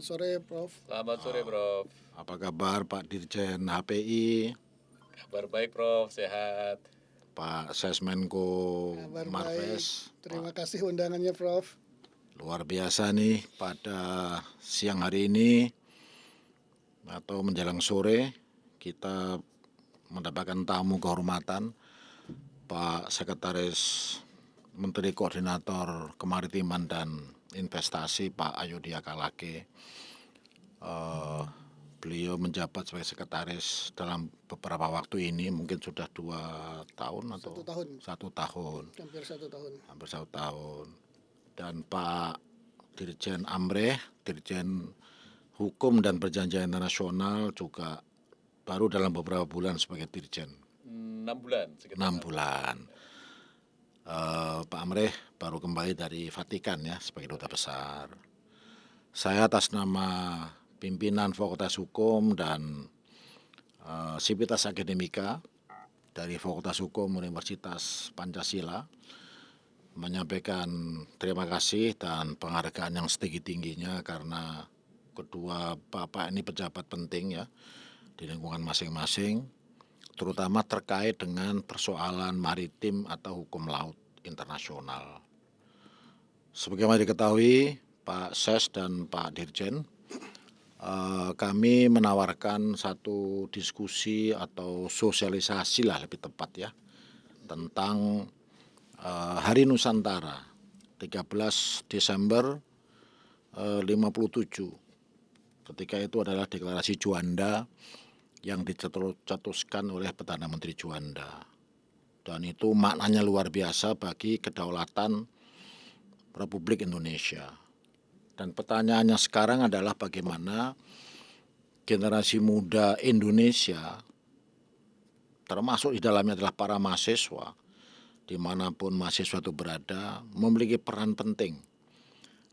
sore, Prof. Selamat sore, Prof. Apa kabar Pak Dirjen HPI, Kabar baik, Prof. Sehat. Pak Sesmenko Kabar baik. Marves? Terima kasih undangannya, Prof. Luar biasa nih pada siang hari ini atau menjelang sore kita mendapatkan tamu kehormatan Pak Sekretaris Menteri Koordinator Kemaritiman dan Investasi Pak Ayodhya Kalake. Beliau menjabat sebagai sekretaris dalam beberapa waktu ini, mungkin sudah 2 tahun atau 1 tahun. Hampir 1 tahun. Dan Pak Dirjen Amreh, Dirjen Hukum dan Perjanjian Internasional juga baru dalam beberapa bulan sebagai Dirjen. 6 bulan. 6 bulan. Pak Amreh baru kembali dari Vatikan ya sebagai duta besar. Saya atas nama pimpinan Fakultas Hukum dan Sivitas Akademika dari Fakultas Hukum Universitas Pancasila menyampaikan terima kasih dan penghargaan yang setinggi-tingginya karena kedua Bapak ini pejabat penting ya di lingkungan masing-masing, terutama terkait dengan persoalan maritim atau hukum laut internasional. Sebagaimana diketahui Pak Ses dan Pak Dirjen, kami menawarkan satu diskusi atau sosialisasi lah lebih tepat ya tentang Hari Nusantara 13 Desember 57. Ketika itu adalah deklarasi Juanda yang dicetuskan oleh Perdana Menteri Juanda, dan itu maknanya luar biasa bagi kedaulatan Republik Indonesia. Dan pertanyaannya sekarang adalah bagaimana generasi muda Indonesia, termasuk di dalamnya adalah para mahasiswa, dimanapun mahasiswa itu berada, memiliki peran penting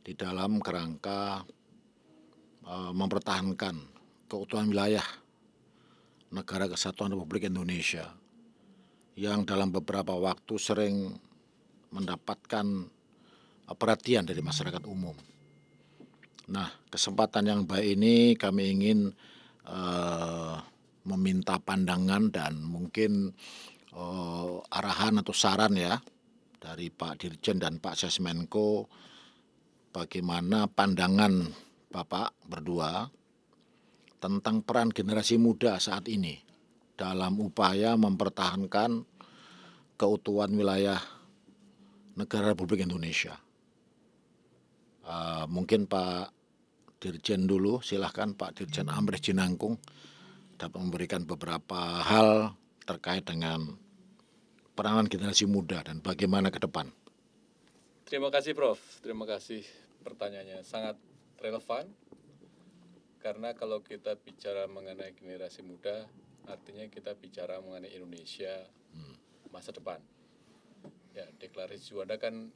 di dalam kerangka mempertahankan keutuhan wilayah Negara Kesatuan Republik Indonesia yang dalam beberapa waktu sering mendapatkan perhatian dari masyarakat umum. Nah, kesempatan yang baik ini kami ingin meminta pandangan dan mungkin arahan atau saran ya dari Pak Dirjen dan Pak Sesmenko, bagaimana pandangan Bapak berdua tentang peran generasi muda saat ini dalam upaya mempertahankan keutuhan wilayah negara Republik Indonesia. Mungkin Pak Dirjen dulu, silahkan Pak Dirjen Amreh Jinangkung dapat memberikan beberapa hal terkait dengan peranan generasi muda dan bagaimana ke depan. Terima kasih, Prof. Terima kasih pertanyaannya, sangat relevan. Karena kalau kita bicara mengenai generasi muda, artinya kita bicara mengenai Indonesia masa depan. Ya, deklarasi Juanda kan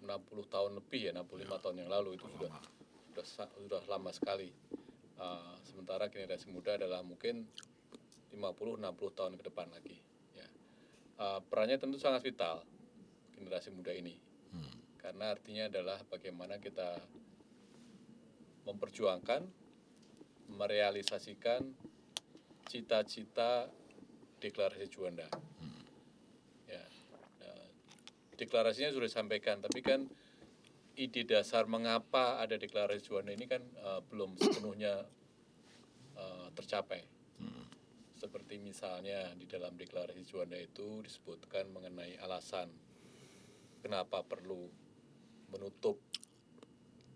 60 tahun lebih ya, 65 tahun yang lalu itu sudah lama sekali. Sementara generasi muda adalah mungkin 50-60 tahun ke depan lagi. Ya. Perannya tentu sangat vital generasi muda ini, karena artinya adalah bagaimana kita memperjuangkan, merealisasikan cita-cita deklarasi Juanda. Ya, deklarasinya sudah disampaikan, tapi kan ide dasar mengapa ada deklarasi Juanda ini kan belum sepenuhnya tercapai. Seperti misalnya di dalam deklarasi Juanda itu disebutkan mengenai alasan kenapa perlu menutup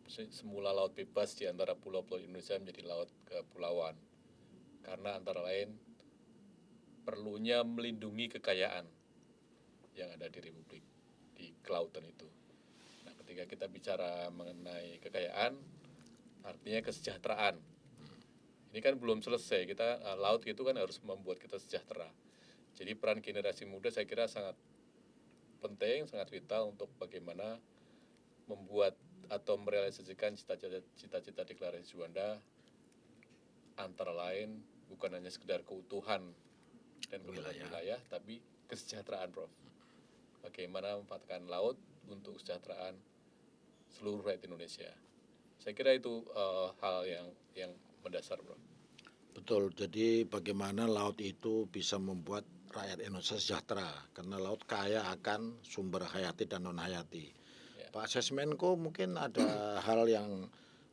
semula laut bebas di antara pulau-pulau Indonesia menjadi laut kepulauan. Karena antara lain perlunya melindungi kekayaan yang ada di Republik, di kelautan itu. Nah, ketika kita bicara mengenai kekayaan, artinya kesejahteraan. Ini kan belum selesai, laut itu kan harus membuat kita sejahtera. Jadi peran generasi muda saya kira sangat penting, sangat vital untuk bagaimana membuat atau merealisasikan cita-cita deklarasi Juanda, antara lain bukan hanya sekedar keutuhan dan wilayah, tapi kesejahteraan, Prof. Bagaimana memanfaatkan laut untuk kesejahteraan seluruh rakyat Indonesia. Saya kira itu hal yang mendasar, Bro. Betul, jadi bagaimana laut itu bisa membuat rakyat Indonesia sejahtera, karena laut kaya akan sumber hayati dan non hayati. Ya. Pak Sesmenko mungkin ada hal yang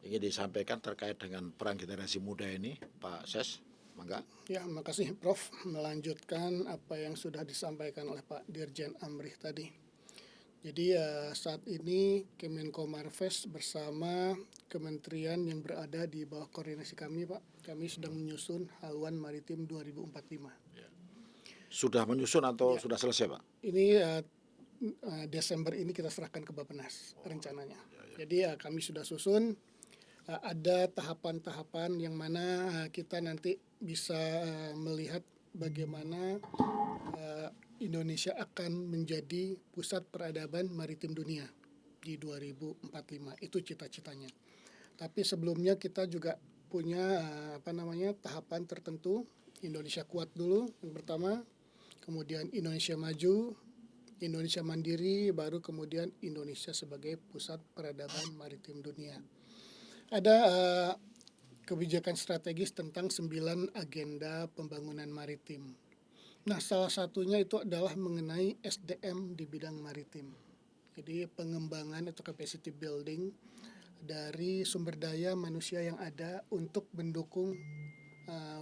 ingin disampaikan terkait dengan peran generasi muda ini, Pak Ses, mangga. Ya, makasih Prof. Melanjutkan apa yang sudah disampaikan oleh Pak Dirjen Amrih tadi. Jadi saat ini Kemenko Marves bersama kementerian yang berada di bawah koordinasi kami, Pak, kami sedang menyusun haluan maritim 2045. Sudah menyusun atau Ya. sudah selesai, Pak? Ini Desember ini kita serahkan ke Bappenas rencananya. Jadi kami sudah susun, ada tahapan-tahapan yang mana kita nanti bisa melihat bagaimana Indonesia akan menjadi pusat peradaban maritim dunia di 2045. Itu cita-citanya. Tapi sebelumnya kita juga punya tahapan tertentu. Indonesia kuat dulu yang pertama, kemudian Indonesia maju, Indonesia mandiri, baru kemudian Indonesia sebagai pusat peradaban maritim dunia. Ada kebijakan strategis tentang 9 agenda pembangunan maritim. Nah, salah satunya itu adalah mengenai SDM di bidang maritim. Jadi pengembangan atau capacity building dari sumber daya manusia yang ada untuk mendukung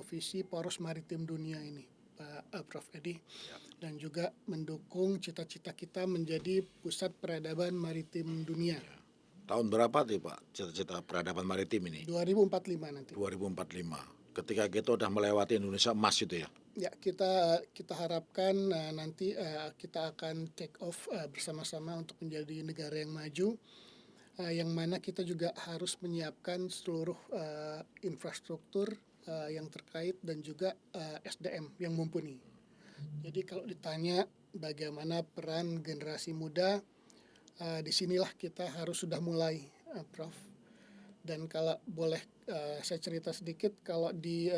visi poros maritim dunia ini, Pak Prof. Edi, dan juga mendukung cita-cita kita menjadi pusat peradaban maritim dunia. Tahun berapa tuh, Pak, cita-cita peradaban maritim ini? 2045 nanti. 2045. Ketika kita udah melewati Indonesia emas itu ya? Ya, kita harapkan nanti kita akan take off bersama-sama untuk menjadi negara yang maju, yang mana kita juga harus menyiapkan seluruh infrastruktur yang terkait dan juga SDM yang mumpuni. Jadi kalau ditanya bagaimana peran generasi muda, disinilah kita harus sudah mulai, Prof. Dan kalau boleh saya cerita sedikit, kalau di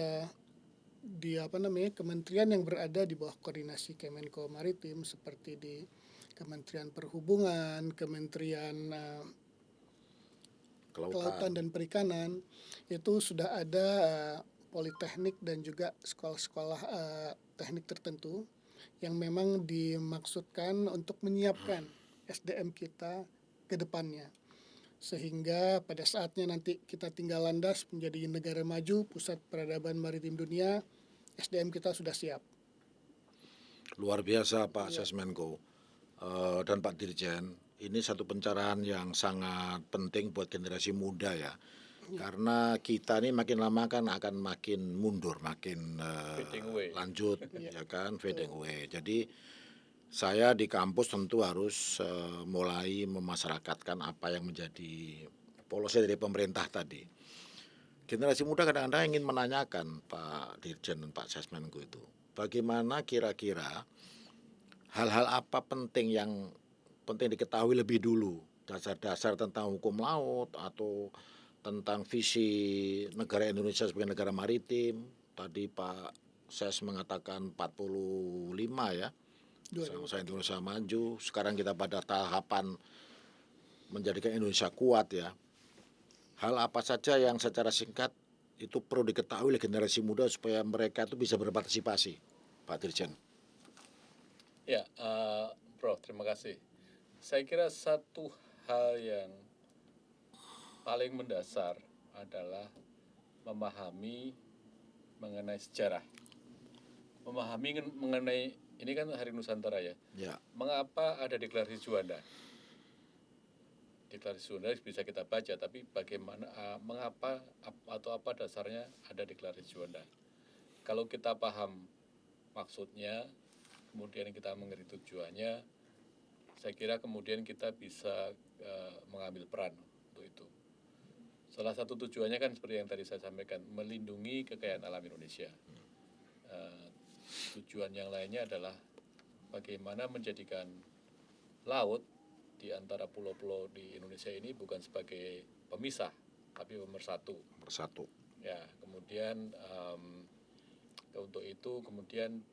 kementerian yang berada di bawah koordinasi Kemenko Maritim seperti di Kementerian Perhubungan, Kementerian Kelautan dan Perikanan, itu sudah ada politeknik dan juga sekolah-sekolah teknik tertentu yang memang dimaksudkan untuk menyiapkan SDM kita ke depannya. Sehingga pada saatnya nanti kita tinggal landas menjadi negara maju, pusat peradaban maritim dunia, SDM kita sudah siap. Luar biasa Pak Sesmenko dan Pak Dirjen. Ini satu pencerahan yang sangat penting buat generasi muda ya. Karena kita ini makin lama kan akan makin mundur, makin lanjut ya kan, fading away. Jadi saya di kampus tentu harus mulai memasyarakatkan apa yang menjadi polisi dari pemerintah tadi. Generasi muda kadang-kadang ingin menanyakan Pak Dirjen dan Pak Sesmenko itu, bagaimana kira-kira hal-hal apa penting yang penting diketahui lebih dulu, dasar-dasar tentang hukum laut atau tentang visi negara Indonesia sebagai negara maritim. Tadi Pak Ses mengatakan 45 ya, bangsa Indonesia maju. Sekarang kita pada tahapan menjadikan Indonesia kuat ya. Hal apa saja yang secara singkat itu perlu diketahui oleh generasi muda supaya mereka itu bisa berpartisipasi, Pak Dirjen? Ya, Prof, terima kasih. Saya kira satu hal yang paling mendasar adalah memahami mengenai sejarah. Memahami mengenai, ini kan Hari Nusantara ya. Ya. Mengapa ada deklarasi Juanda? Deklarasi Juanda bisa kita baca, tapi bagaimana, mengapa atau apa dasarnya ada deklarasi Juanda? Kalau kita paham maksudnya, kemudian kita mengerti tujuannya, saya kira kemudian kita bisa mengambil peran untuk itu. Salah satu tujuannya kan seperti yang tadi saya sampaikan, melindungi kekayaan alam Indonesia. Tujuan yang lainnya adalah bagaimana menjadikan laut di antara pulau-pulau di Indonesia ini bukan sebagai pemisah, tapi pemersatu. Bersatu. Ya, kemudian untuk itu kemudian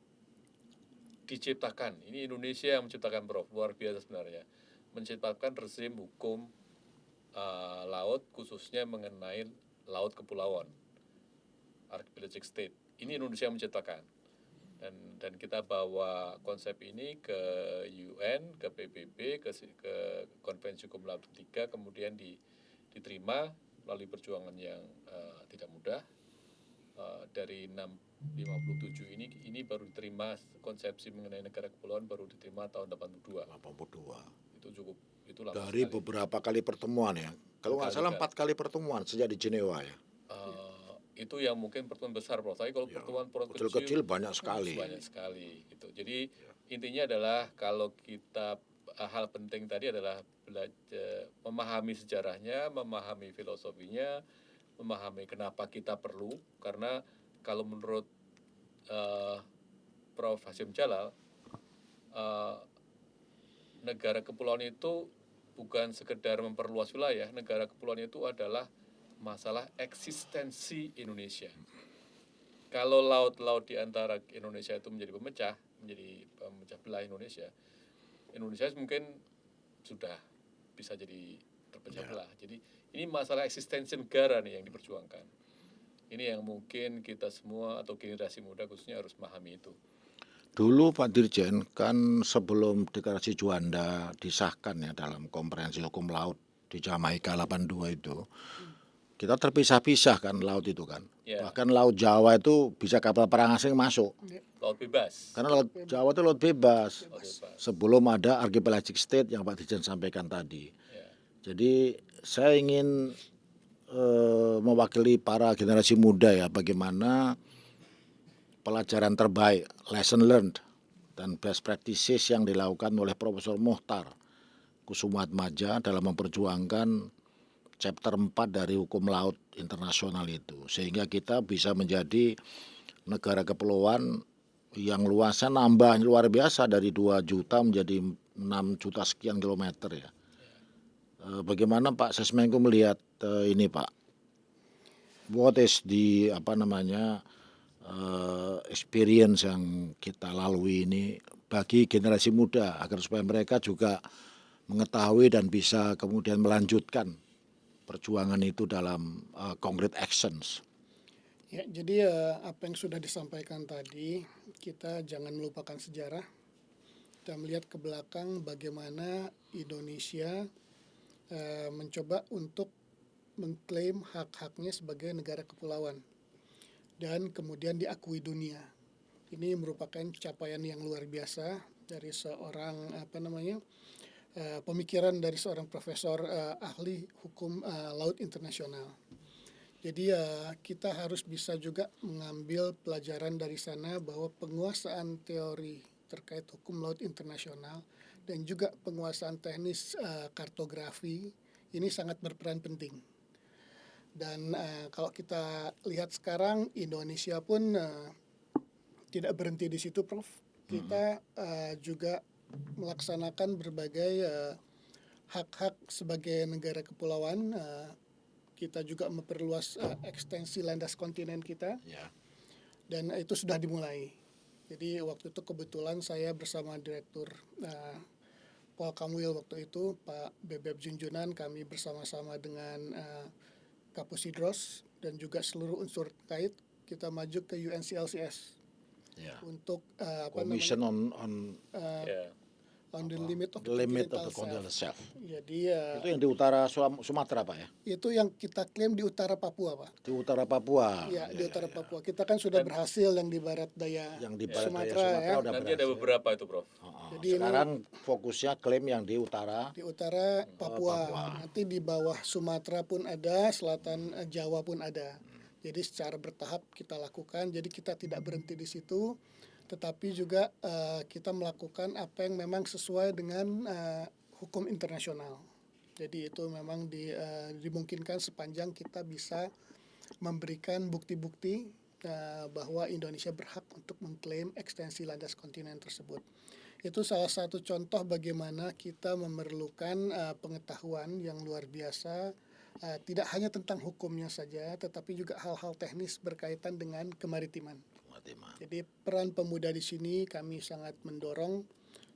diciptakan, ini Indonesia yang menciptakan, Prof, luar biasa sebenarnya, menciptakan rezim hukum laut, khususnya mengenai laut kepulauan, archipelagic state. Ini Indonesia yang menciptakan. Dan kita bawa konsep ini ke UN, ke PBB, ke Konvensi Hukum Laut 3, kemudian diterima melalui perjuangan yang tidak mudah. Dari 57 ini baru diterima, konsepsi mengenai negara kepulauan baru diterima tahun 82. 82. Itu cukup, itu lama Dari sekali. beberapa kali pertemuan ya. Kalau nggak salah 4 kali pertemuan sejak di Jenewa ya. Itu yang mungkin pertemuan besar, Prof. Tapi kalau pertemuan Kecil-kecil banyak sekali. banyak sekali gitu. Jadi intinya adalah kalau kita hal penting tadi adalah belajar, memahami sejarahnya, memahami filosofinya, memahami kenapa kita perlu. Karena kalau menurut Prof. Hasyim Jalal, negara kepulauan itu bukan sekedar memperluas wilayah. Negara kepulauan itu adalah masalah eksistensi Indonesia. Kalau laut-laut di antara Indonesia itu menjadi pemecah belah Indonesia mungkin sudah bisa jadi terpecah belah. Jadi ini masalah eksistensi negara nih yang diperjuangkan. Ini yang mungkin kita semua atau generasi muda khususnya harus memahami itu. Dulu Pak Dirjen kan sebelum deklarasi Juanda disahkan ya dalam Konferensi Hukum Laut di Jamaika 82 itu, kita terpisah-pisah kan laut itu kan. Ya. Bahkan Laut Jawa itu bisa kapal perang asing masuk. Laut bebas. Karena Laut Jawa itu laut bebas. Laut bebas. Sebelum ada archipelagic state yang Pak Dirjen sampaikan tadi. Ya. Jadi saya ingin mewakili para generasi muda ya, bagaimana pelajaran terbaik, lesson learned dan best practices yang dilakukan oleh Profesor Muhtar Kusumaatmadja dalam memperjuangkan chapter 4 dari hukum laut internasional itu, sehingga kita bisa menjadi negara kepulauan yang luasnya nambah luar biasa dari 2 juta menjadi 6 juta sekian kilometer ya. Bagaimana Pak Sesmenko melihat ini Pak? What is the experience yang kita lalui ini bagi generasi muda agar supaya mereka juga mengetahui dan bisa kemudian melanjutkan perjuangan itu dalam concrete actions. Ya, jadi apa yang sudah disampaikan tadi, kita jangan melupakan sejarah. Kita melihat ke belakang bagaimana Indonesia mencoba untuk mengklaim hak-haknya sebagai negara kepulauan dan kemudian diakui dunia. Ini merupakan capaian yang luar biasa dari seorang pemikiran dari seorang profesor ahli hukum laut internasional. Jadi kita harus bisa juga mengambil pelajaran dari sana bahwa penguasaan teori terkait hukum laut internasional dan juga penguasaan teknis kartografi ini sangat berperan penting. Dan kalau kita lihat sekarang Indonesia pun tidak berhenti di situ, Prof. Kita juga melaksanakan berbagai hak-hak sebagai negara kepulauan. Kita juga memperluas ekstensi landas kontinen kita. Ya. Dan itu sudah dimulai. Jadi waktu itu kebetulan saya bersama Direktur Pol Kamwil waktu itu, Pak Bebeb Junjunan, kami bersama-sama dengan Kapusidros dan juga seluruh unsur terkait, kita maju ke UNCLCS untuk Commission on the limit of the continental shelf. Jadi Itu yang di utara Sumatera Pak ya? Itu yang kita klaim di utara Papua, Pak. Di utara Papua. Ya, di utara Papua. Kita kan sudah berhasil yang di barat daya Sumatera ya. udah Nanti ada beberapa itu, Prof. Jadi sekarang fokusnya klaim yang di utara Papua. Nanti di bawah Sumatera pun ada, selatan Jawa pun ada. Jadi secara bertahap kita lakukan. Jadi kita tidak berhenti di situ, tetapi juga kita melakukan apa yang memang sesuai dengan hukum internasional. Jadi itu memang dimungkinkan sepanjang kita bisa memberikan bukti-bukti bahwa Indonesia berhak untuk mengklaim ekstensi landas kontinen tersebut. Itu salah satu contoh bagaimana kita memerlukan pengetahuan yang luar biasa, tidak hanya tentang hukumnya saja, tetapi juga hal-hal teknis berkaitan dengan kemaritiman. Jadi peran pemuda di sini kami sangat mendorong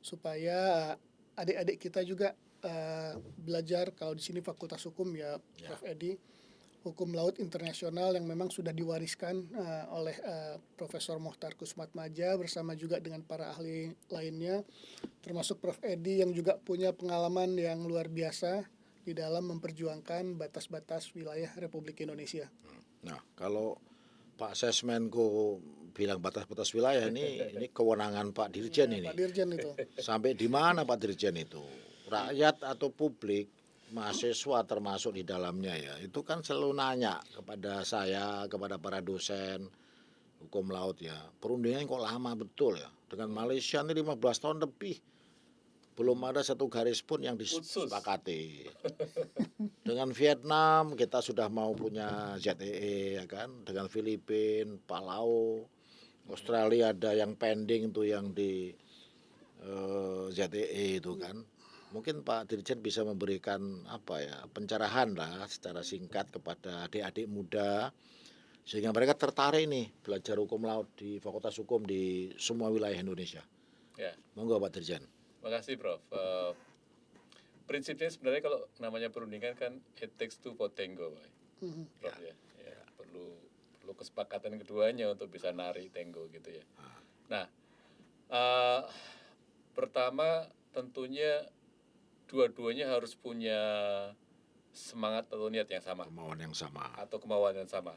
supaya adik-adik kita juga belajar, kalau di sini Fakultas Hukum ya Prof. Edi, hukum laut internasional yang memang sudah diwariskan oleh Profesor Mokhtar Kusmatmaja bersama juga dengan para ahli lainnya, termasuk Prof. Edi yang juga punya pengalaman yang luar biasa di dalam memperjuangkan batas-batas wilayah Republik Indonesia. Nah, kalau Pak Sesmenko bilang batas-batas wilayah ini kewenangan Pak Dirjen ini. Pak Dirjen itu. Sampai di mana Pak Dirjen itu? Rakyat atau publik, mahasiswa termasuk di dalamnya ya, itu kan selalu nanya kepada saya, kepada para dosen hukum laut ya. Perundingan kok lama betul ya. Dengan Malaysia ini 15 tahun lebih. Belum ada satu garis pun yang disepakati. Dengan Vietnam kita sudah mau punya ZEE ya kan, dengan Filipina, Palau, Australia ada yang pending tuh yang di ZEE itu kan. Mungkin Pak Dirjen bisa memberikan apa ya, pencerahan lah secara singkat kepada adik-adik muda sehingga mereka tertarik nih belajar hukum laut di Fakultas Hukum di semua wilayah Indonesia. Ya, Monggo Pak Dirjen. makasih Prof. Prinsipnya sebenarnya kalau namanya perundingan kan it takes two for tango, Prof ya. Ya, perlu kesepakatan keduanya untuk bisa nari tango gitu ya. Nah, pertama tentunya dua-duanya harus punya semangat atau niat yang sama Kemauan yang sama. atau kemauan yang sama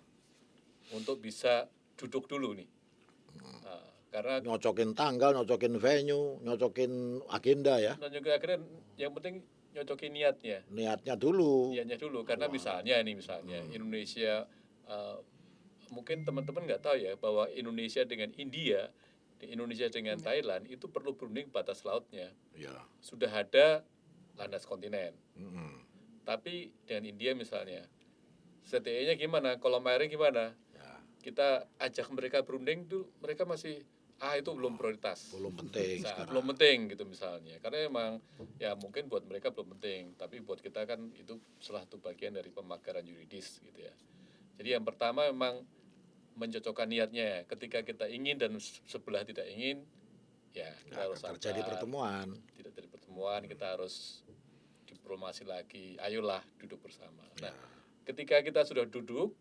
untuk bisa duduk dulu nih. Karena Nyocokin tanggal, nyocokin venue, nyocokin agenda ya. dan juga akhirnya yang penting nyocokin niatnya. Niatnya dulu. Niatnya dulu karena misalnya Indonesia mungkin teman-teman nggak tahu ya bahwa Indonesia dengan India, Indonesia dengan Thailand itu perlu berunding batas lautnya. Ya. Sudah ada landas kontinen. Mm-mm. Tapi dengan India misalnya, ZTE-nya gimana? Kolom airnya gimana? Ya. Kita ajak mereka berunding tuh, mereka masih itu belum prioritas. Belum penting Nah, sekarang. belum penting gitu misalnya. Karena emang ya mungkin buat mereka belum penting, tapi buat kita kan itu salah satu bagian dari pemakaran yuridis gitu ya. Jadi yang pertama memang mencocokkan niatnya. Ketika kita ingin dan sebelah tidak ingin, ya kita harus Terjadi sabar. pertemuan. Tidak terjadi pertemuan, kita harus diplomasi lagi. Ayolah duduk bersama. Nah, ketika kita sudah duduk,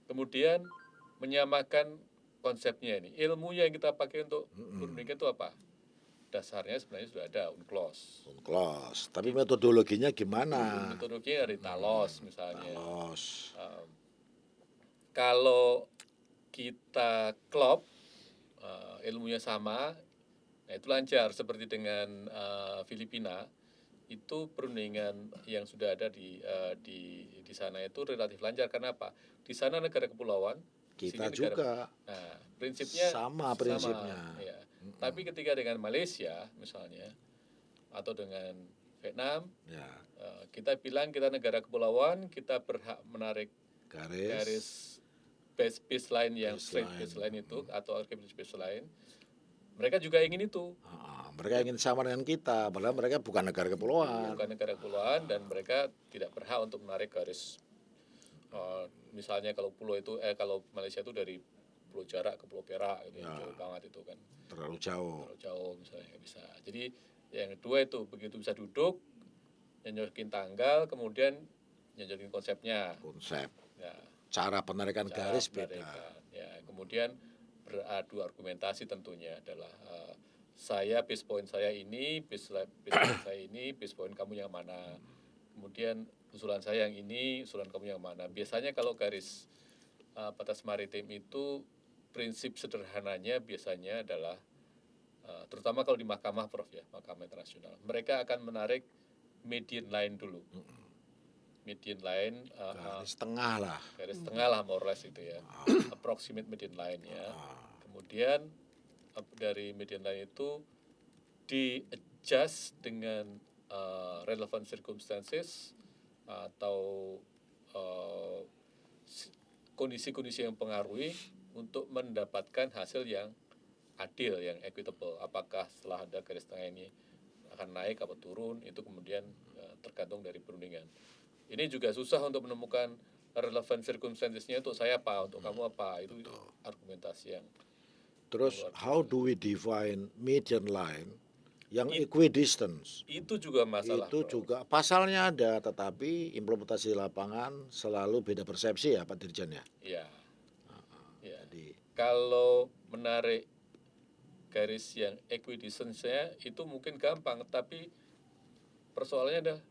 kemudian menyamakan konsepnya ini, ilmunya yang kita pakai untuk berunding itu apa? Dasarnya sebenarnya sudah ada UNCLOS. UNCLOS. Tapi metodologinya gimana? Metodologinya dari TALOS misalnya. TALOS. Kalau kita klop, ilmunya sama, nah itu lancar. Seperti dengan Filipina, itu perundingan yang sudah ada di sana itu relatif lancar. Karena apa? Di sana negara kepulauan, Kita sini negara, juga nah prinsipnya sama prinsipnya. Ya. Tapi ketika dengan Malaysia misalnya atau dengan Vietnam, Ya. kita bilang kita negara kepulauan, kita berhak menarik garis baseline yang straight baseline itu atau archimedes baseline. Mereka juga ingin itu. Mereka ingin sama dengan kita, padahal mereka bukan negara kepulauan. Bukan negara kepulauan dan mereka tidak berhak untuk menarik garis. Misalnya kalau kalau Malaysia itu dari Pulau Jarak ke Pulau Perak gitu, jauh banget itu kan. Terlalu jauh. Terlalu jauh misalnya nggak bisa. Jadi yang kedua itu begitu bisa duduk, nyocokin tanggal, kemudian nyocokin konsepnya. Konsep. Ya, Cara penarikan garis beda. Ya, kemudian beradu argumentasi tentunya adalah saya base point saya ini, base point saya ini, base point kamu yang mana. Kemudian usulan saya yang ini, usulan kamu yang mana. Biasanya kalau garis batas maritim itu prinsip sederhananya biasanya adalah terutama kalau di mahkamah Prof ya, mahkamah internasional. Mereka akan menarik median line dulu. Median line Garis tengah lah. garis tengah lah more or less itu ya. Approximate median line ya. Kemudian dari median line itu di-adjust dengan relevant circumstances atau kondisi-kondisi yang mempengaruhi untuk mendapatkan hasil yang adil, yang equitable. Apakah setelah ada garis tengah ini akan naik atau turun, itu kemudian tergantung dari perundingan. Ini juga susah untuk menemukan relevant circumstances-nya untuk saya apa, untuk kamu apa. Itu argumentasi yang Terus how do we define median line Yang equidistance Itu juga masalah, itu Prof. juga pasalnya ada, tetapi implementasi di lapangan selalu beda persepsi ya Pak Dirjen ya. Ya, ya. Jadi Kalau menarik garis yang equidistance-nya itu mungkin gampang, tapi persoalannya adalah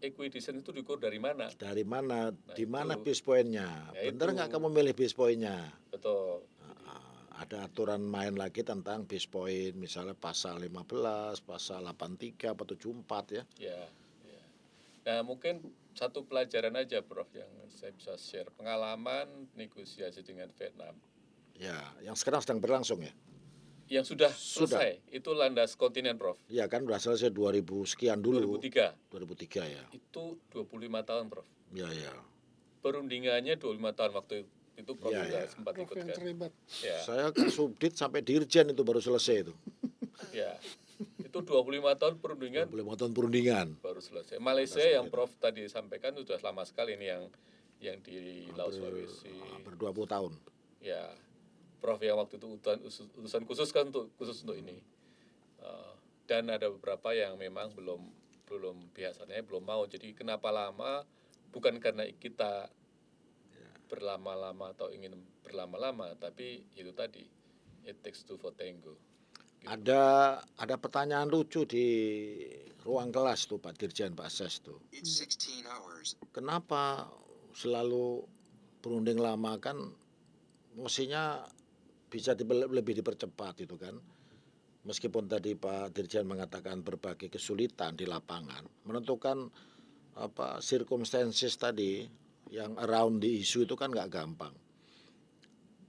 equidistance itu diukur dari mana? dari mana, di mana itu. base point-nya? Ya, Bener itu. nggak kamu milih base point-nya? Betul. Ada aturan main lagi tentang base point, misalnya pasal 15, pasal 83 atau 74 ya. Ya, ya. Nah, mungkin satu pelajaran aja, Prof, yang saya bisa share. Pengalaman negosiasi dengan Vietnam. Ya, yang sekarang sedang berlangsung ya. Yang sudah Sudah. selesai, itu landas kontinen, Prof. Ya kan udah selesai 2000 sekian dulu. 2003. 2003 ya. Itu 25 tahun, Prof. Ya, ya. Perundingannya 25 tahun waktu itu Prof Ya, juga ya. sempat Prof ikut yang kan. terlibat. Ya, Saya ke Subdit sampai Dirjen itu baru selesai itu. ya. Itu 25 tahun perundingan 25 tahun perundingan. baru selesai. Malaysia yang Prof tadi sampaikan itu sudah lama sekali ini yang di Laut Sulawesi. Hampir 20 tahun. Ya, Prof yang waktu itu utusan khusus kan khusus untuk ini. Dan ada beberapa yang memang belum biasanya belum mau. Jadi kenapa lama? Bukan karena kita berlama-lama atau ingin berlama-lama, tapi itu tadi it takes two for tango. Gitu. Ada pertanyaan lucu di ruang kelas tuh Pak Dirjen, Pak Ses tuh. Kenapa selalu perunding lama kan mestinya bisa lebih dipercepat itu kan. Meskipun tadi Pak Dirjen mengatakan berbagai kesulitan di lapangan, menentukan circumstances tadi yang around the issue itu kan nggak gampang.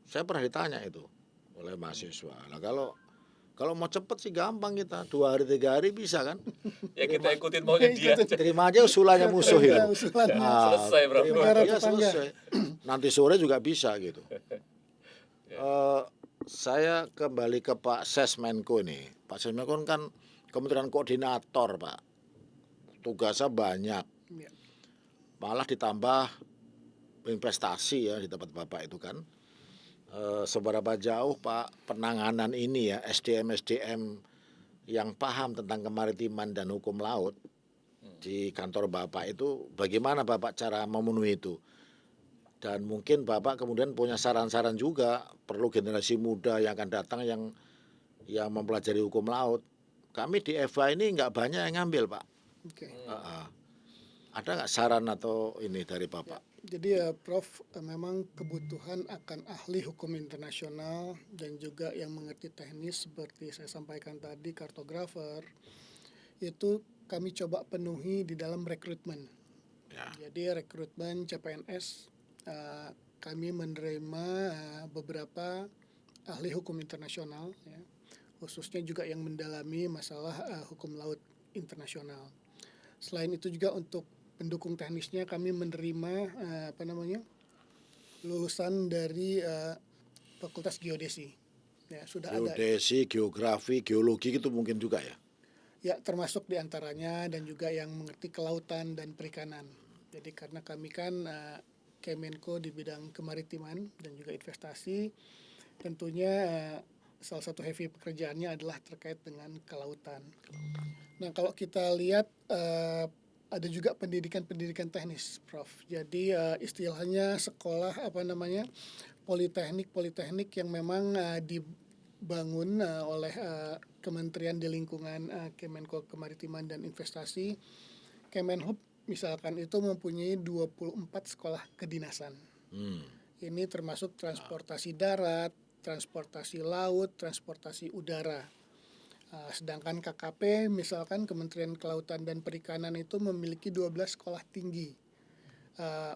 Saya pernah ditanya itu oleh mahasiswa. Nah kalau mau cepet sih gampang kita 2 hari 3 hari bisa kan? Ya kita ikutin maunya dia aja. Terima aja usulannya musuh itu. Selesai, Bro. Terima dia selesai. Nanti sore juga bisa gitu. Saya kembali ke Pak Sesmenko ini. Pak Sesmenko kan Kementerian Koordinator Pak. Tugasnya banyak. Ya. Malah ditambah investasi ya di tempat Bapak itu kan. Seberapa jauh Pak penanganan ini ya SDM yang paham tentang kemaritiman dan hukum laut di kantor Bapak itu bagaimana Bapak cara memenuhi itu? Dan mungkin Bapak kemudian punya saran-saran juga, perlu generasi muda yang akan datang yang mempelajari hukum laut. Kami di EVA ini nggak banyak yang ngambil Pak. Oke. Ada nggak saran atau ini dari Bapak? Jadi ya Prof, memang kebutuhan akan ahli hukum internasional dan juga yang mengerti teknis seperti saya sampaikan tadi, kartografer, itu kami coba penuhi di dalam rekrutmen. Ya. Jadi rekrutmen CPNS, kami menerima beberapa ahli hukum internasional, ya, khususnya juga yang mendalami masalah hukum laut internasional. Selain itu juga untuk pendukung teknisnya kami menerima lulusan dari Fakultas Geodesi. Ya, sudah ada. Geodesi, geografi, geologi gitu mungkin juga ya? Ya, termasuk diantaranya dan juga yang mengerti kelautan dan perikanan. Jadi karena kami kan Kemenko di bidang kemaritiman dan juga investasi, tentunya salah satu heavy pekerjaannya adalah terkait dengan kelautan. Nah, kalau kita lihat ada juga pendidikan teknis, Prof. Jadi istilahnya sekolah politeknik yang memang dibangun oleh kementerian di lingkungan Kemenko Kemaritiman dan Investasi. Kemenhub misalkan itu mempunyai 24 sekolah kedinasan. Ini termasuk transportasi darat, transportasi laut, transportasi udara. Sedangkan KKP misalkan Kementerian Kelautan dan Perikanan itu memiliki 12 sekolah tinggi,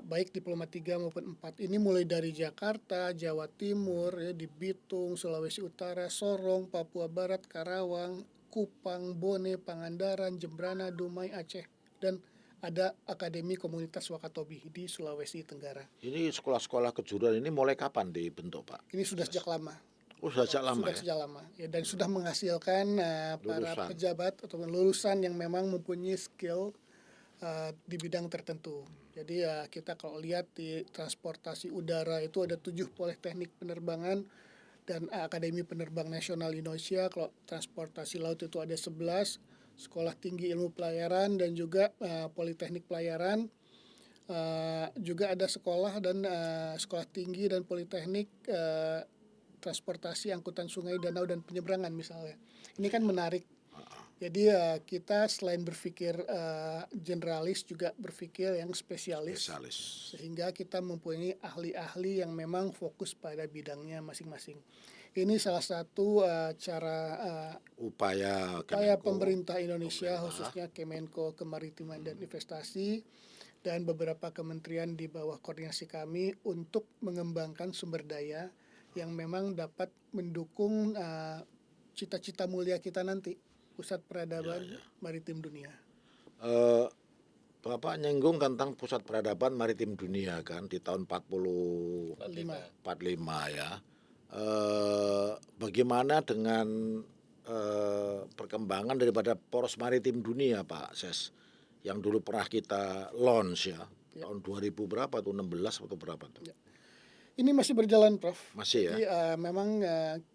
baik diploma 3 maupun 4. Ini mulai dari Jakarta, Jawa Timur, ya, di Bitung, Sulawesi Utara, Sorong, Papua Barat, Karawang, Kupang, Bone, Pangandaran, Jembrana, Dumai, Aceh, dan ada Akademi Komunitas Wakatobi di Sulawesi Tenggara. Ini sekolah-sekolah kejuruan ini mulai kapan dibentuk Pak? Ini sudah sejak lama. Sudah sejak lama Sudah ya? sejak lama ya, dan sudah menghasilkan para pejabat atau lulusan yang memang mempunyai skill di bidang tertentu. Jadi kita kalau lihat di transportasi udara itu ada 7 politeknik penerbangan dan Akademi Penerbang Nasional Indonesia. Kalau transportasi laut itu ada 11, Sekolah Tinggi Ilmu Pelayaran dan juga Politeknik Pelayaran. Juga ada sekolah dan sekolah tinggi dan politeknik transportasi angkutan sungai, danau dan penyeberangan misalnya. Ini kan menarik. Jadi kita selain berpikir generalis juga berpikir yang spesialis. Sehingga kita mempunyai ahli-ahli yang memang fokus pada bidangnya masing-masing. Ini salah satu cara Upaya pemerintah Indonesia khususnya Kemenko Kemaritiman dan Investasi dan beberapa kementerian di bawah koordinasi kami untuk mengembangkan sumber daya yang memang dapat mendukung cita-cita mulia kita nanti, pusat peradaban maritim dunia. Bapak nyinggung tentang pusat peradaban maritim dunia kan di tahun 45 ya. Bagaimana dengan perkembangan daripada poros maritim dunia, Pak Ses, yang dulu pernah kita launch ya, tahun 2000 berapa tuh, 16 atau berapa tuh? Ya. Ini masih berjalan, Prof. Masih ya. Jadi memang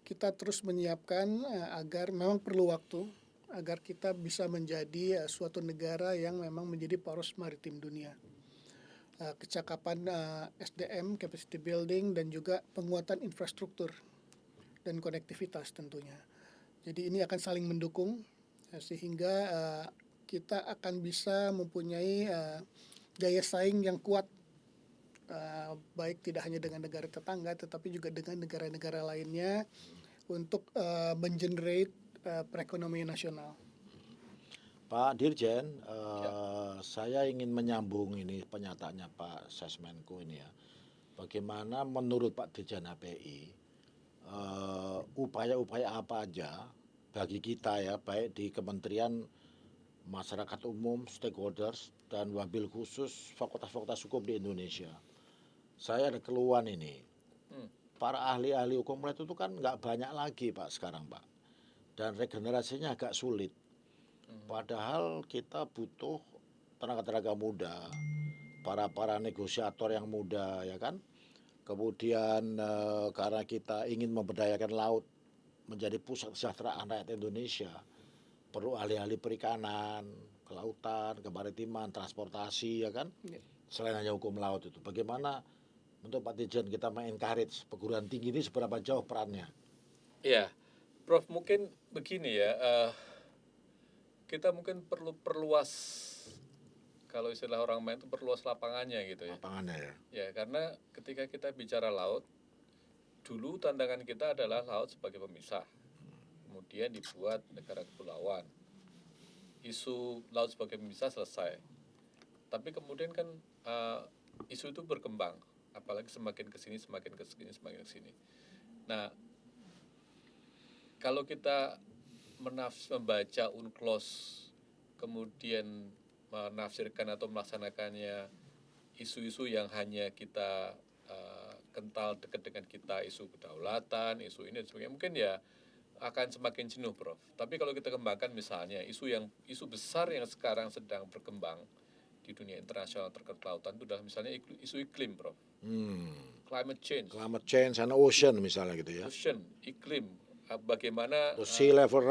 kita terus menyiapkan agar memang perlu waktu agar kita bisa menjadi suatu negara yang memang menjadi poros maritim dunia. Kecakapan SDM, capacity building, dan juga penguatan infrastruktur dan konektivitas tentunya. Jadi ini akan saling mendukung sehingga kita akan bisa mempunyai daya saing yang kuat, baik tidak hanya dengan negara tetangga tetapi juga dengan negara-negara lainnya untuk mengenerate perekonomian nasional. Pak Dirjen, saya ingin menyambung ini pernyataannya Pak Sesmenko ini ya. Bagaimana menurut Pak Dirjen HPI upaya-upaya apa aja bagi kita ya, baik di Kementerian, masyarakat umum, stakeholders, dan wabil khusus fakultas-fakultas hukum di Indonesia. Saya ada keluhan ini. Para ahli-ahli hukum itu kan nggak banyak lagi Pak sekarang Pak. Dan regenerasinya agak sulit. Padahal kita butuh tenaga-tenaga muda, para negosiator yang muda ya kan. Kemudian karena kita ingin memberdayakan laut menjadi pusat kesejahteraan rakyat Indonesia, perlu ahli-ahli perikanan, kelautan, kemaritiman, transportasi ya kan. Selain hanya hukum laut itu. Bagaimana untuk Pak Dirjen kita mengencourage perguruan tinggi ini seberapa jauh perannya? Ya, Prof, mungkin begini ya, kita mungkin perlu perluas, kalau istilah orang main itu perluas lapangannya gitu ya. Lapangannya ya. Ya, karena ketika kita bicara laut, dulu tantangan kita adalah laut sebagai pemisah. Kemudian dibuat negara kepulauan. Isu laut sebagai pemisah selesai. Tapi kemudian kan isu itu berkembang, apalagi semakin kesini. Nah, kalau kita membaca UNCLOS, kemudian menafsirkan atau melaksanakannya isu-isu yang hanya kita kental dekat dengan kita, isu kedaulatan, isu ini dan sebagainya, mungkin ya akan semakin jenuh, Prof. Tapi kalau kita kembangkan misalnya isu besar yang sekarang sedang berkembang di dunia internasional terkait kelautan itu adalah misalnya isu iklim, Prof. Climate change and ocean misalnya gitu ya. Ocean, iklim, bagaimana sea level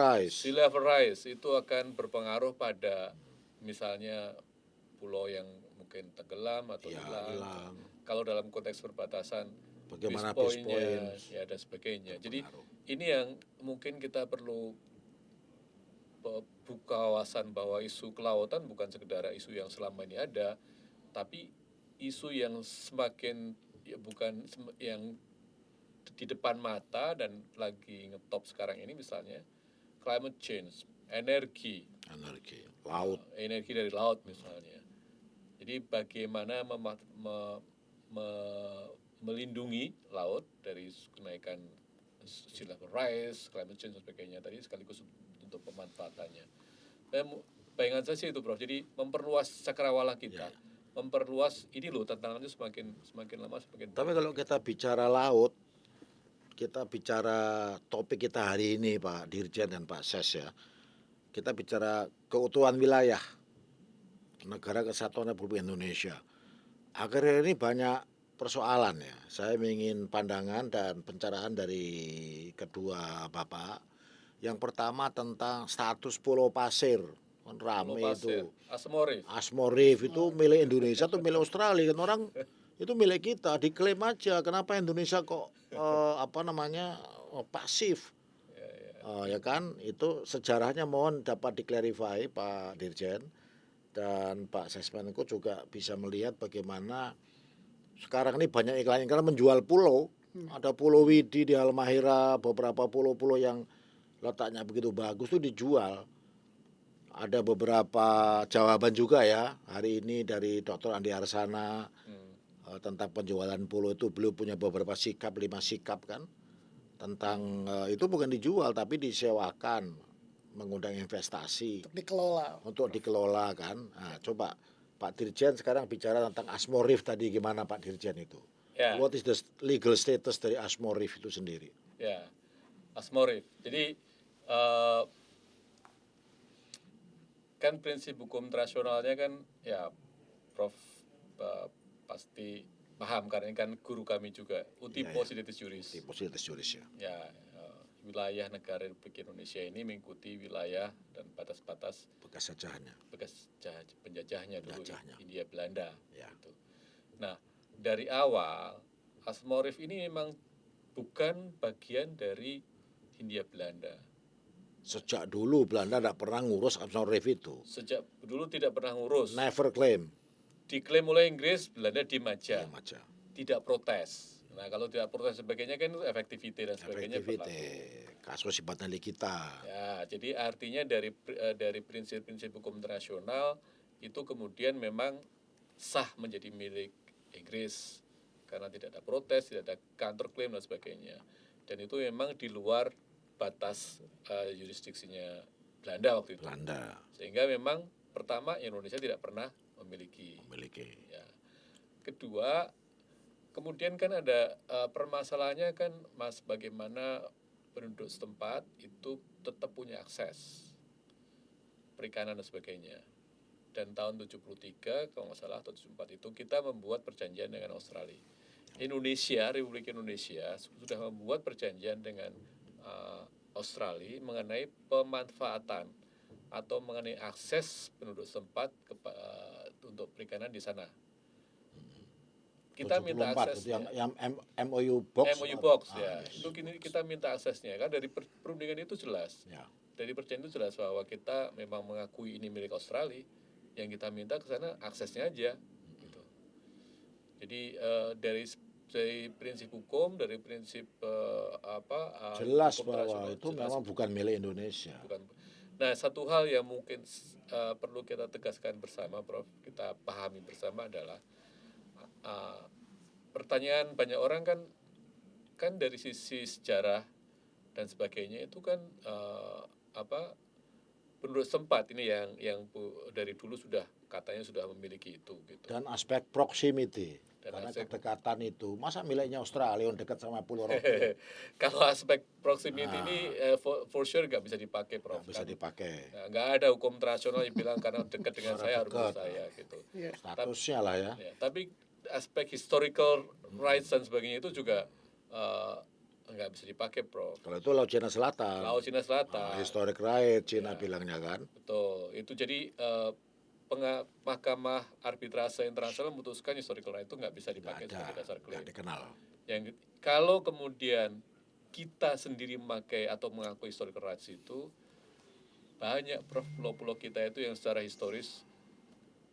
rise itu akan berpengaruh pada misalnya pulau yang mungkin tenggelam atau hilang. Kalau dalam konteks perbatasan, bagaimana peace point ya dan sebagainya. Jadi ini yang mungkin kita perlu buka wawasan bahwa isu kelautan bukan sekedar isu yang selama ini ada, tapi isu yang semakin bukan yang di depan mata dan lagi ngetop sekarang ini, misalnya climate change, energi laut, energi dari laut misalnya. Jadi bagaimana melindungi laut dari kenaikan sea level rise, climate change dan sebagainya tadi, sekaligus untuk pemanfaatannya. Bayangan saya sih itu, Prof. Jadi memperluas cakrawala kita, memperluas ini loh, tantangannya semakin lama semakin. Tapi kalau kita bicara laut, kita bicara topik kita hari ini Pak Dirjen dan Pak Ses ya, kita bicara keutuhan wilayah Negara Kesatuan Republik Indonesia. Akhir-akhir ini banyak persoalan ya. Saya ingin pandangan dan pencerahan dari kedua Bapak. Yang pertama tentang status Pulau Pasir Kan Pulau rame Pasir, itu. Asmorif. Asmorif itu milik Indonesia atau milik Australia kan orang itu milik kita diklaim aja. Kenapa Indonesia kok pasif? Ya kan itu sejarahnya mohon dapat diklarifikasi Pak Dirjen dan Pak Sesmenko juga bisa melihat bagaimana sekarang ini banyak iklan-iklan menjual pulau. Ada Pulau Widi di Halmahera, beberapa pulau-pulau yang letaknya begitu bagus itu dijual. Ada beberapa jawaban juga ya hari ini dari Dr. Andi Arsana tentang penjualan pulau itu. Beliau punya beberapa sikap, 5 sikap kan tentang itu bukan dijual tapi disewakan, mengundang investasi untuk dikelola kan. Nah, coba Pak Dirjen sekarang bicara tentang Asmorif tadi, gimana Pak Dirjen itu? Ya. What is the legal status dari Asmorif itu sendiri? Ya, Asmorif. Jadi kan prinsip hukum internasionalnya kan ya Prof pasti paham karena ini kan guru kami juga, uti possidetis juris. Uti possidetis juris ya. Ya, wilayah negara Republik Indonesia ini mengikuti wilayah dan batas-batas bekas penjajahnya dulu, Hindia Belanda. Ya. Gitu. Nah, dari awal Asmorif ini memang bukan bagian dari Hindia Belanda. Sejak dulu Belanda tidak pernah ngurus Asmorif itu. Sejak dulu tidak pernah ngurus. Never claim. Diklaim oleh Inggris, Belanda diem aja. Diam aja. Tidak protes. Nah, kalau tidak protes sebagainya kan itu efektiviti dan sebagainya berlaku. Kasus sifatnya kita. Ya, jadi artinya dari prinsip-prinsip hukum internasional itu kemudian memang sah menjadi milik Inggris karena tidak ada protes, tidak ada counterclaim dan sebagainya. Dan itu memang di luar batas jurisdiksinya Belanda waktu itu. Belanda. Sehingga memang pertama Indonesia tidak pernah memiliki. Ya. Kedua, kemudian kan ada permasalahannya kan Mas, bagaimana penduduk setempat itu tetap punya akses perikanan dan sebagainya. Dan tahun 73 kalau nggak salah atau 74 itu kita membuat perjanjian dengan Australia. Republik Indonesia sudah membuat perjanjian dengan Australia mengenai pemanfaatan atau mengenai akses penduduk setempat untuk perikanan di sana. Kita minta aksesnya. Yang MOU box. MOU box ya. Itu kita minta aksesnya kan dari perundingan itu jelas. Ya. Dari perjanjian itu jelas bahwa kita memang mengakui ini milik Australia. Yang kita minta ke sana aksesnya aja. Gitu. Jadi dari prinsip hukum, dari prinsip jelas bahwa itu jelas, memang bukan milik Indonesia. Nah, satu hal yang mungkin perlu kita tegaskan bersama, Prof, kita pahami bersama adalah pertanyaan banyak orang kan dari sisi sejarah dan sebagainya itu kan penduduk setempat ini yang dari dulu sudah katanya sudah memiliki itu gitu. Dan aspek proximity. Karena kedekatan itu, masa miliknya Australia yang dekat sama Pulau Rocky? Kalau aspek proximity ini for sure nggak bisa dipakai, Prof. Nggak bisa dipakai. Nggak ada hukum internasional yang bilang karena dekat dengan saya harus saya gitu. Statusnya lah ya. Tapi aspek historical rights dan sebagainya itu juga nggak bisa dipakai, Prof. Kalau itu Laut Cina Selatan. Laut Cina Selatan. Historic right Cina bilangnya kan. Betul. Itu jadi Mahkamah Arbitrase Internasional memutuskan historical right itu nggak bisa dipakai sebagai dasar klaim. Nggak dikenal. Kalau kemudian kita sendiri memakai atau mengakui historical rights itu banyak, Prof, pulau-pulau kita itu yang secara historis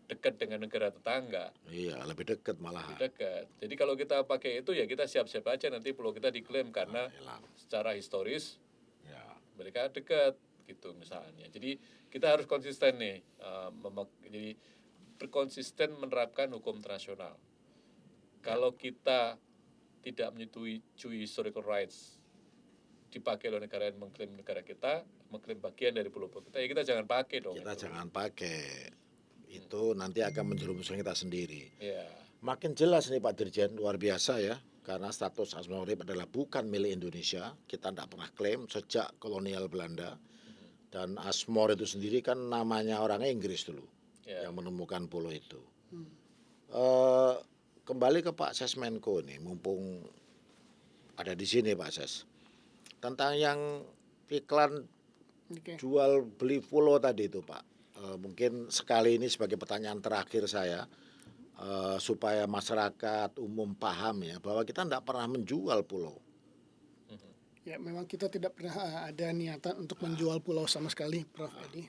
dekat dengan negara tetangga. Iya, lebih dekat malah. Lebih dekat. Jadi kalau kita pakai itu ya kita siap-siap aja nanti pulau kita diklaim karena secara historis mereka dekat gitu misalnya. Jadi kita harus konsisten nih, jadi berkonsisten menerapkan hukum internasional. Kalau kita tidak menyetujui historical rights dipakai oleh negara yang mengklaim negara kita, mengklaim bagian dari pulau-pulau kita, ya kita jangan pakai dong. Kita jangan pakai. Itu nanti akan menjerumuskan kita sendiri. Ya. Makin jelas nih Pak Dirjen, luar biasa ya. Karena status Asmorif adalah bukan milik Indonesia. Kita tidak pernah klaim sejak kolonial Belanda. Dan Asmor itu sendiri kan namanya orang Inggris dulu yang menemukan pulau itu. Kembali ke Pak Sesmenko nih, mumpung ada di sini Pak Ses. Tentang yang iklan jual beli pulau tadi itu Pak. mungkin sekali ini sebagai pertanyaan terakhir saya, supaya masyarakat umum paham ya bahwa kita tidak pernah menjual pulau. Ya, memang kita tidak pernah ada niatan untuk menjual pulau sama sekali, Prof. Edi.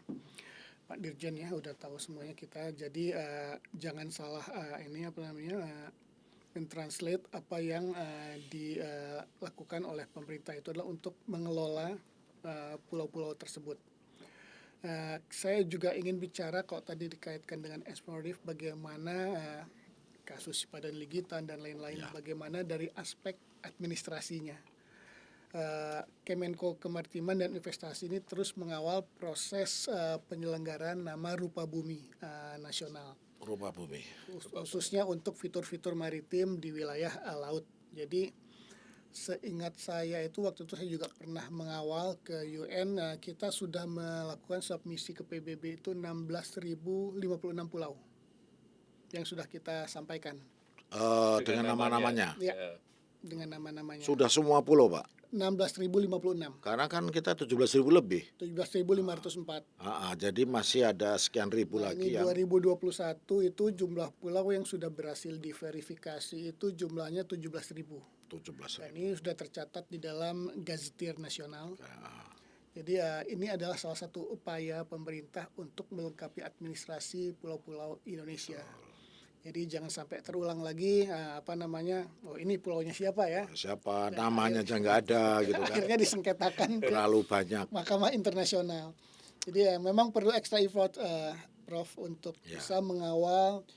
Pak Dirjen ya udah tahu semuanya kita. Jadi jangan salah mentranslate apa yang dilakukan oleh pemerintah itu adalah untuk mengelola pulau-pulau tersebut. Saya juga ingin bicara kalau tadi dikaitkan dengan eksploratif bagaimana kasus Padan Ligitan dan lain-lain, bagaimana dari aspek administrasinya. Kemenko Kemaritiman dan Investasi ini terus mengawal proses penyelenggaraan nama rupa bumi nasional. Rupa bumi. Khususnya untuk fitur-fitur maritim di wilayah laut. Jadi seingat saya itu waktu itu saya juga pernah mengawal ke UN, kita sudah melakukan submisi ke PBB itu 16.056 pulau yang sudah kita sampaikan. Dengan nama-namanya. Ya, dengan nama-namanya. Sudah semua pulau, Pak? 16.056. Karena kan kita 17.000 lebih. 17.504. Jadi masih ada sekian ribu lagi Ini 2021 itu jumlah pulau yang sudah berhasil diverifikasi itu jumlahnya 17.000. 17.000. Dan ini sudah tercatat di dalam Gazetteer Nasional. Jadi ini adalah salah satu upaya pemerintah untuk melengkapi administrasi pulau-pulau Indonesia. Jadi jangan sampai terulang lagi oh ini pulaunya siapa ya? Siapa namanya aja nggak ada gitu kan. Akhirnya disengketakan ke Terlalu banyak. Mahkamah Internasional. Jadi memang perlu extra effort Prof untuk bisa mengawal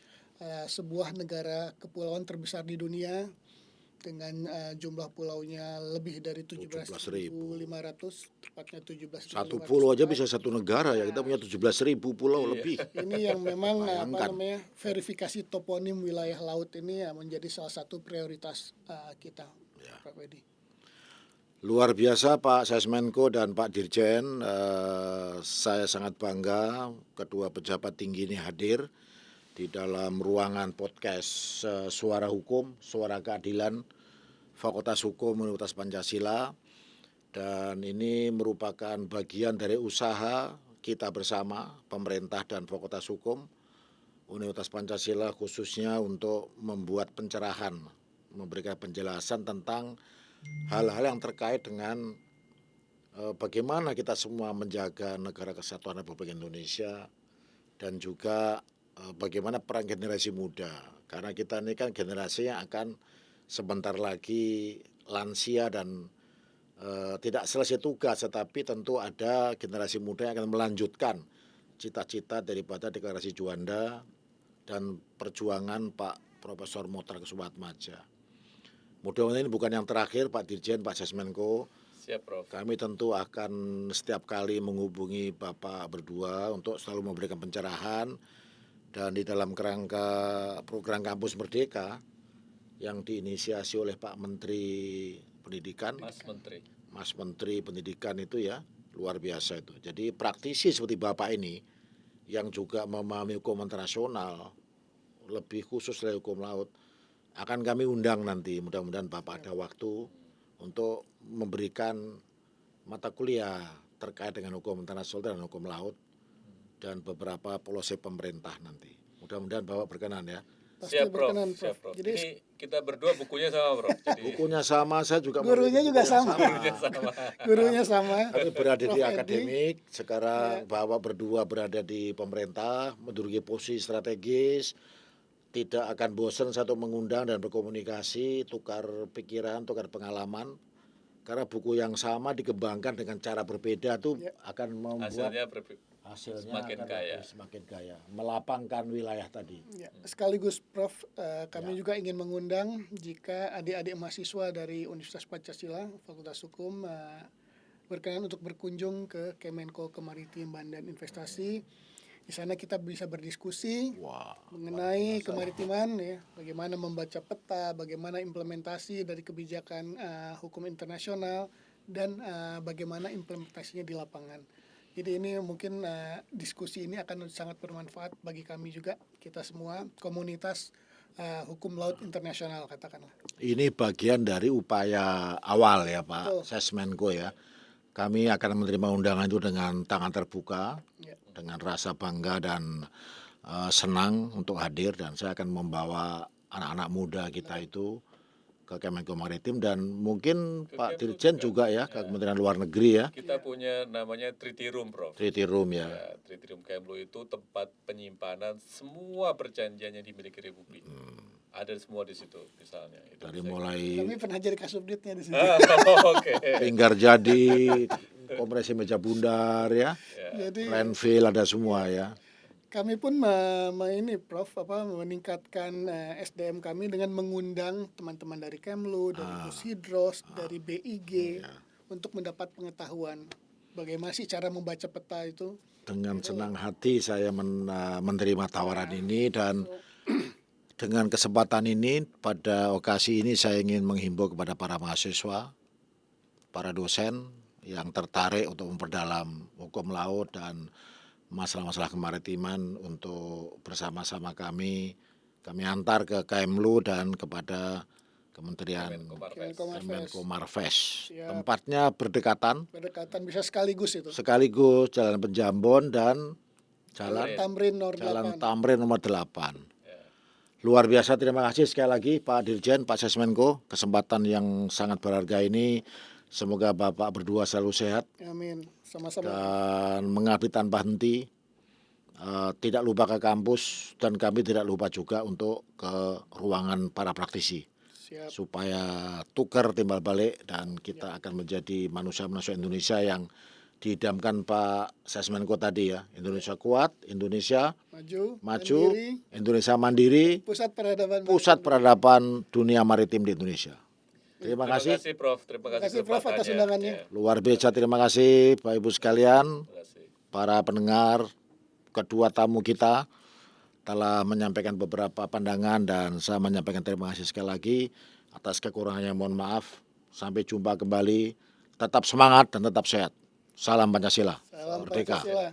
sebuah negara kepulauan terbesar di dunia dengan jumlah pulaunya lebih dari 17.500, tepatnya 17.500. Satu pulau aja bisa satu negara ya. Kita punya 17.000 pulau lebih. Ini yang memang verifikasi toponim wilayah laut ini menjadi salah satu prioritas kita, Pak Edi. Luar biasa Pak Sesmenko dan Pak Dirjen. Saya sangat bangga kedua pejabat tinggi ini hadir di dalam ruangan podcast Suara Hukum, Suara Keadilan, Fakultas Hukum Universitas Pancasila, dan ini merupakan bagian dari usaha kita bersama, pemerintah dan Fakultas Hukum Universitas Pancasila, khususnya untuk membuat pencerahan, memberikan penjelasan tentang hal-hal yang terkait dengan bagaimana kita semua menjaga negara kesatuan Republik Indonesia, dan juga bagaimana peran generasi muda, karena kita ini kan generasi yang akan sebentar lagi lansia dan tidak selesai tugas, tetapi tentu ada generasi muda yang akan melanjutkan cita-cita daripada Deklarasi Juanda dan perjuangan Pak Profesor Mokhtar Kesuatmadja. Mudah-mudahan ini bukan yang terakhir Pak Dirjen, Pak Sesmenko. Siap, Prof. Kami tentu akan setiap kali menghubungi Bapak berdua untuk selalu memberikan pencerahan. Dan di dalam kerangka program Kampus Merdeka yang diinisiasi oleh Pak Menteri Pendidikan, Mas Menteri Pendidikan itu ya luar biasa itu. Jadi praktisi seperti Bapak ini yang juga memahami hukum internasional, lebih khusus dari hukum laut, akan kami undang nanti. Mudah-mudahan Bapak ada waktu untuk memberikan mata kuliah terkait dengan hukum internasional dan hukum laut dan beberapa policy pemerintah nanti. Mudah-mudahan Bapak berkenan ya. Siap, Prof. Siap, Prof. Jadi ini kita berdua bukunya sama, Prof. Jadi bukunya sama, saya juga gurunya juga sama. Gurunya sama. Kami berada di akademik, sekarang Bapak berdua berada di pemerintah, menduduki posisi strategis. Tidak akan bosan satu mengundang dan berkomunikasi, tukar pikiran, tukar pengalaman. Karena buku yang sama dikembangkan dengan cara berbeda tuh akan membuat hasilnya semakin kaya, melapangkan wilayah tadi. Ya, sekaligus Prof, kami juga ingin mengundang jika adik-adik mahasiswa dari Universitas Pancasila, Fakultas Hukum berkenan untuk berkunjung ke Kemenko Kemaritiman dan Investasi. Di sana kita bisa berdiskusi mengenai kemaritiman, ya, bagaimana membaca peta, bagaimana implementasi dari kebijakan hukum internasional, dan bagaimana implementasinya di lapangan. Jadi ini mungkin diskusi ini akan sangat bermanfaat bagi kami juga, kita semua, komunitas hukum laut internasional katakanlah. Ini bagian dari upaya awal ya Pak Sesmenko ya. Kami akan menerima undangan itu dengan tangan terbuka. dengan rasa bangga dan senang untuk hadir, dan saya akan membawa anak-anak muda kita itu ke Kemenko Maritim dan mungkin Ke Pak Kemlu Dirjen juga. juga ya ke Kementerian Luar Negeri ya, Kita punya namanya Treaty Room, Prof. Treaty Room ya. Ya, Treaty Room Kemlu itu tempat penyimpanan semua perjanjian yang dimiliki Republik. Ada semua di situ, misalnya. Itu Dari bisa- mulai Kami pernah jadi kasubditnya di situ. Oke. Linggar Jadi, kompresi meja bundar ya, Jadi Renville ada semua ya. kami pun ini Prof meningkatkan SDM kami dengan mengundang teman-teman dari Kemlu, dari Pusidros, dari BIG untuk mendapat pengetahuan bagaimana sih cara membaca peta itu. Dengan senang hati saya menerima tawaran ini, dan dengan kesempatan ini pada okasi ini saya ingin menghimbau kepada para mahasiswa, para dosen yang tertarik untuk memperdalam hukum laut dan masalah-masalah kemaritiman untuk bersama-sama kami antar ke Kemlu dan kepada Kementerian Kemenko Marves. Kemenko Marves. Kemenko Marves. Siap. Tempatnya berdekatan, Berdekatan bisa sekaligus itu. sekaligus Jalan Penjambon dan Jalan Tamrin Nor Jalan 8. Tamrin nomor 8. Luar biasa, terima kasih sekali lagi Pak Dirjen, Pak Sesmenko, kesempatan yang sangat berharga ini. Semoga Bapak berdua selalu sehat Amin. Sama-sama. dan mengabdi tanpa henti. Tidak lupa ke kampus, dan kami tidak lupa juga untuk ke ruangan para praktisi. Siap. Supaya tukar timbal balik dan kita akan menjadi manusia-manusia Indonesia yang diidamkan Pak Sesmenko tadi ya. Indonesia kuat, Indonesia Maju. maju, mandiri, Indonesia mandiri, pusat peradaban dunia maritim di Indonesia. Terima kasih. Prof. Terima kasih Prof atas kesempatannya. undangannya. Ya, Luar biasa, terima kasih Bapak Ibu sekalian, terima kasih. para pendengar, kedua tamu kita telah menyampaikan beberapa pandangan, dan saya menyampaikan terima kasih sekali lagi. Atas kekurangannya mohon maaf. Sampai jumpa kembali. Tetap semangat dan tetap sehat. Salam Pancasila. Salam Merdeka. Pancasila.